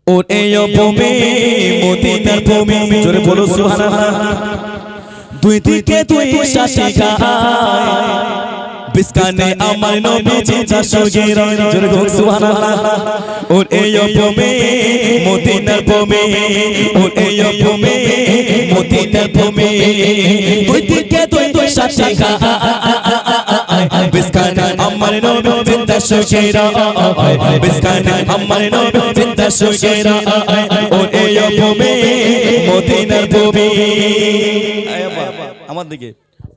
ওর এই ভূমি মদিনার ভূমি, জোরে বলো সুবহানাল্লাহ। দুই দিকে দুই সাথী গায়, বিস্কানে আমার নবীজি জাসুগির, জোরে বলো সুবহানাল্লাহ। ওর এই ভূমি মদিনার ভূমি, ওর এই ভূমি মদিনার ভূমি, দুই দিকে দুই সাথী গায়, বিস্কানে আমার নবীজি জাসুগির, বিস্কানে আমার নবীজি জাসুগির, ওর এই ভূমি মদিনার ভূমি। আমার দিকে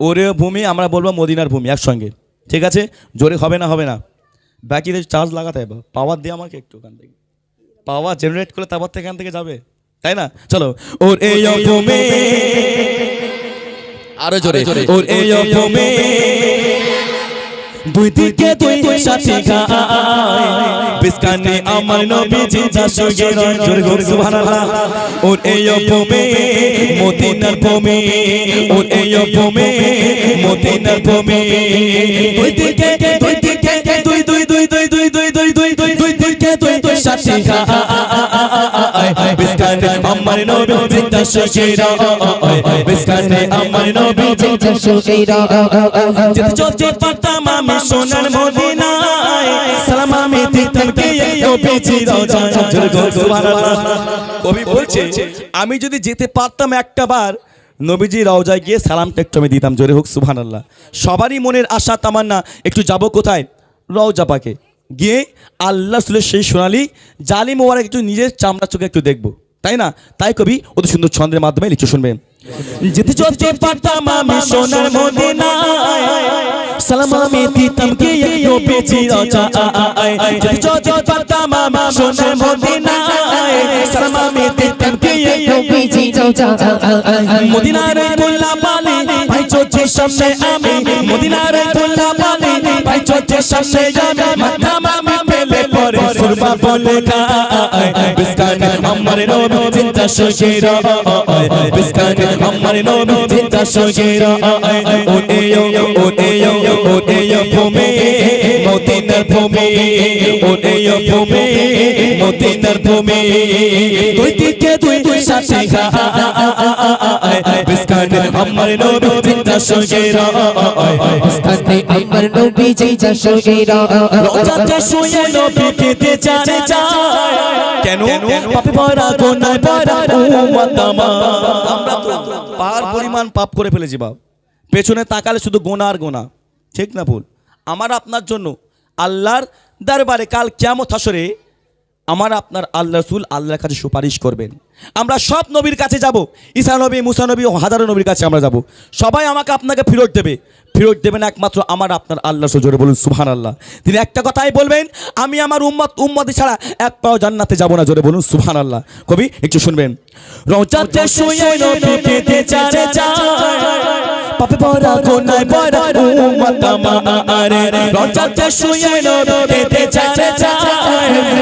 ওরে ভূমি, আমরা বলবো মদিনার ভূমি একসঙ্গে, ঠিক আছে? জোরে হবে না, হবে না, বাকি চার্জ লাগাতে হবে, পাওয়ার দিয়ে আমাকে একটু ওখান থেকে পাওয়ার জেনারেট করলে তারপর থেকে এখান থেকে যাবে, তাই না? চলো। ওর এই ভূমি, আরো জোরে, ওর এই ভূমি দুই দিকে দুই সাথী গায়, বিস্কানে আমার নবীজি জাসুগির, জোরে বলো সুবহানাল্লাহ। ওর এই ভূমি মদিনার ভূমি, ওর এই ভূমি মদিনার ভূমি, দুই দিকে দুই দিকে দুই দুই দুই দুই দুই দুই দুই দুই দুই দুই দিকে দুই সাথী গায়, বিস্কানে আমার নবীজি জাসুগির, বিস্কানে আমার নবীজি জাসুগির, যেতে চলতে পারতাম আমি সোনার মদিনায়, সালাম আমি দিতাম কে নবীজি রওজায়, জোরে বলো সুবহানাল্লাহ। কবি বলছে আমি যদি যেতে পারতাম একটা বার নবীজি রওজায় গিয়ে সালামটা একটু আমি দিতাম, জোরে হোক সুবহানাল্লাহ। সবারই মনের আশা তামান্না একটু যাব কোথায়? রওজা পাকে গিয়ে আল্লাহ রাসূলের সেই সোনালি জালি মোবারক একটু নিজের চামড়া চোখে একটু দেখবো, তাই না? তাই কবি অতি সুন্দর ছন্দের মাধ্যমে লিখে শুনবেন। যেতে চলতে পারতাম আমি সোনার মদিনায়, সালাম আমি দিতাম কে নবীজি রওজায়, যেতে চলতে পারতাম আমি সোনার মদিনায়, সালাম আমি দিতাম কে নবীজি রওজায়, মদিনার গোলা বালি ভাই চলছে সামনে আমি, মদিনার গোলা বালি ভাই চলছে সামনে আমি, মাথাম আমি পেলে পরে সুরমা বলে গায়, বিস্কানে আমার নবীজি জাসুগির, বিস্কানে আমার নবীজি জাসুগির, ওর এই ভূমি মদিনার ভূমি, ওর এই ভূমি মদিনার ভূমি, দুই দিকে দুই সাথী গায়, বিস্কানে আমার নবীজি জাসুগির, বিস্কানে আমার নবীজি জাসুগির, রওজাতে শুয়ে নবীকে দেখতে চায়, কেন? পাপে ভরা গুনাহে ভরা উম্মত আমার, আমরা তো পাহাড় পরিমাণ পাপ করে ফেলেছি বাপ, পেছনে তাকালে শুধু গোনা আর গোনা, ঠিক না ভুল? আমার আপনার জন্য আল্লাহর দরবারে কাল কিয়ামত হাসরে আমার আপনার আল্লাহ রাসূল আল্লাহর কাছে সুপারিশ করবেন। আমরা সব নবীর কাছে যাব, ঈসা নবী, মুসা নবী, হাজারো নবীর কাছে আমরা যাব, সবাই আমাকে আপনাকে ফেরত দেবে, ফেরত দেবেন একমাত্র আমার আপনার আল্লাহ রাসূল, জোরে বলুন সুবহানাল্লাহ। তিনি একটা কথাই বলবেন, আমি আমার উম্মত ছাড়া এক পাও জান্নাতে যাব না, জোরে বলুন সুবহানাল্লাহ। কবি একটু শুনবেন। রওজাতে শুয়ে নবীকে দেখতে চায়, পাপে ভরা গুনাহে ভরা উম্মত আমার, রওজাতে শুয়ে নবীকে দেখতে চায়,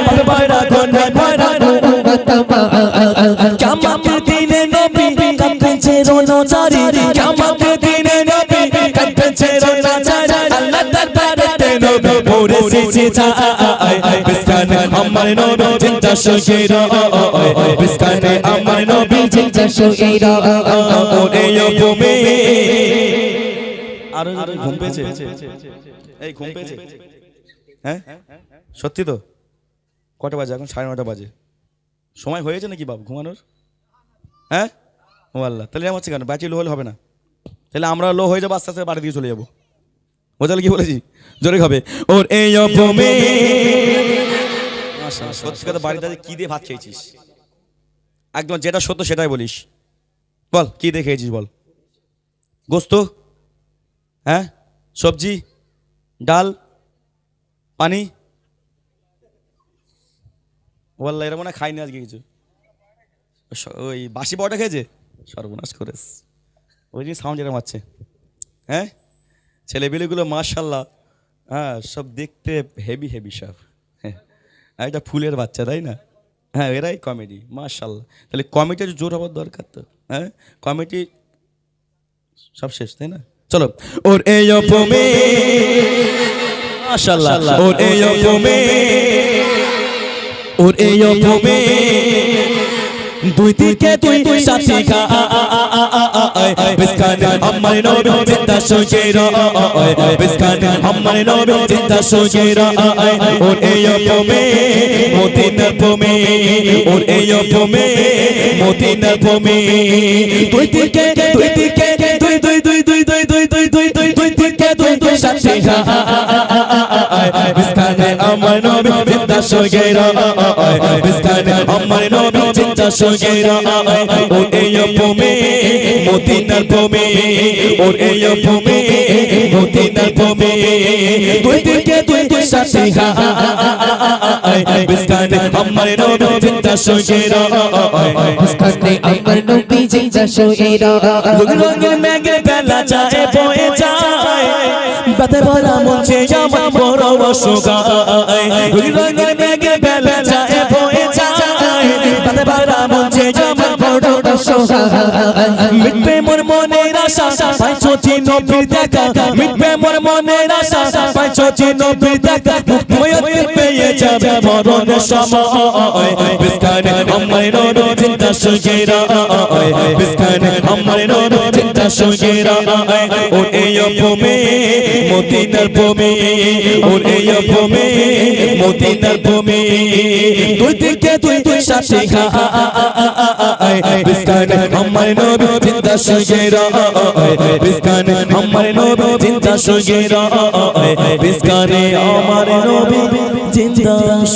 পাপে ভরা গুনাহে ভরা উম্মত আমার, কিয়ামতের দিনে নবী কাঁদছে রোনাজারি, কিয়ামতের দিনে নবী কাঁদছে রোনাজারি, আল্লাহ দরবারে নবী পড়ে সিজদা যায়, বিস্কানে আমার নবীজি জাসুগির, বিস্কানে আমার নবীজি জাসুগির, ওর এই ভূমি। আরো ঘুম পেয়েছে? এই ঘুম পেয়েছে? হ্যাঁ সত্যি তো? কটা বাজে এখন? 9:30 বাজে। সময় হয়েছে নাকি বাবু ঘুমানোর? হ্যাঁ ও আল্লাহ, তাহলে এমন হচ্ছে কেন? ব্যাটারি লো হলে হবে না, তাহলে আমরা লো হয়ে যাবো, আস্তে আস্তে বাড়ি দিয়ে চলে যাবো। বোঝালে কি বলেছি? জোরে হবে। ওর এই ভূমি। সত্যি কথা, বাড়িতে কি দিয়ে ভাত খেয়েছিস? একদম যেটা সত্য সেটাই বলিস, বল কি দিয়ে খেয়েছিস বল? গোস্ত, হ্যাঁ, সবজি, ডাল, পানি? ওয়াল্লাহ এরা মনে হয় খাইনি আজকে কিছু, ওই বাসি পাওয়াটা খেয়েছে, সর্বনাশ করেস। ওই জন্য সাউন্ড যেটা মারছে। হ্যাঁ ছেলেপিলেগুলো মাশাআল্লাহ, হ্যাঁ সব দেখতে হেভি হেভি সব, হ্যাঁ একটা ফুলের বাচ্চা, তাই না? হ্যাঁ এরাই কমেডি মাশাআল্লাহ। তাহলে কমেডির জোর হওয়ার দরকার তো, হ্যাঁ কমেডি সব শেষ, তাই না? চলো। ওর এই ভূমি মাশাআল্লাহ, ওর এই ভূমি ওর এই ভূমি দুই দিকে দুই সাথী গায় বিস্কানে আমার নবী জিন্দা শুয়ে রয় বিস্কানে আমার নবী জিন্দা শুয়ে রয় ওর এই ভূমি মদিনার ভূমি ওর এই ভূমি মদিনার ভূমি দুই দিকে দুই দিকে দুই দুই দুই দুই দুই দুই দুই দুই দুই দুই দিকে দুই সাথী গায় বিস্কানে আমার নবী জিন্দা শুয়ে রয় বিস্কানে আমার নবী জিন্দা শুয়ে রয় ওর এই ভূমি মদিনার ভূমি ওর এই ভূমি মদিনার ভূমি দুই দিকে দুই সাথী গায় বিস্কানে আমার নবী জিন্দা শুয়ে রয় বিস্কানে আমার নবী জিন্দা শুয়ে রয় রঙের মেঘের বেলা যায় বয়ে যায় বাতে ভরা মঞ্চে আমার বড় অসুগায় রঙের মেঘের বেলা যায় বয়ে যায় বাতে ভরা মঞ্চে আমার বড় অসুগায় মিটবে মোর মনের আশা পাইছো নবীর দেখা মিটবে মোর মনের আশা পাইছো নবীর দেখা মুক্ত পেয়ে যাবে মরণ সময় বিস্কানে আমার নবী জিন্দা শুয়ে রয় বিস্কানে আমার নবী জিন্দা শুয়ে রয় ওর এই ভূমি মদিনার ভূমি ওর এই ভূমি মদিনার ভূমি দুই দিকে দুই সাথী গায় বিস্কানে আমার নবী জিন্দা শুয়ে রয় বিস্কানে আমার নবী জিন্দা শুয়ে রয় বিস্কানে আমার নবী জিন্দা শুয়ে